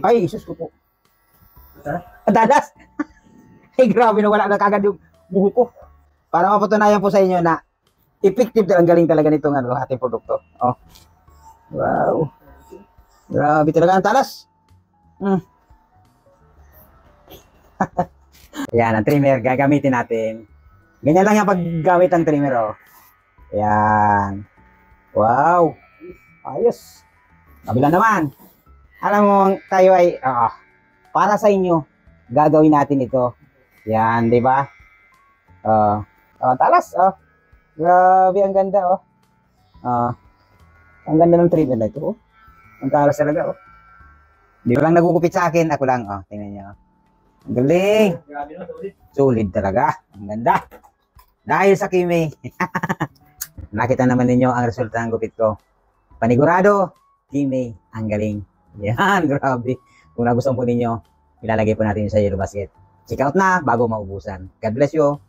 Ay, isus ko po. Dadas. Ay, grabe na wala na kagad yung buho ko. Para mapatunayan po sa inyo na effective talaga, ang galing talaga nitong ano, ating produkto. Oh. Wow. Grabe talaga ang talas. Yan, ang trimmer gagamitin natin. Ganyan lang yung paggamit ng trimmer, oh. Yan. Wow. Ayos. Kabila naman. Alam mo, tayo ay, para sa inyo, gagawin natin ito. Yan, di ba? Talas, oh. Grabe, ang ganda, oh. Ang ganda ng trimmer na ito, oh. Ang talas talaga, oh. Di ba lang nagugupit sa akin? Ako lang, oh. Tingnan niyo. Ang galing. Solid talaga. Ang ganda. Dahil sa Kimi. Nakita naman ninyo ang resulta ng gupit ko. Panigurado, Kimi, ang galing. Yan, grabe. Kung nagustuhan po ninyo, ilalagay po natin sa yellow basket. Check out na bago maubusan. God bless you.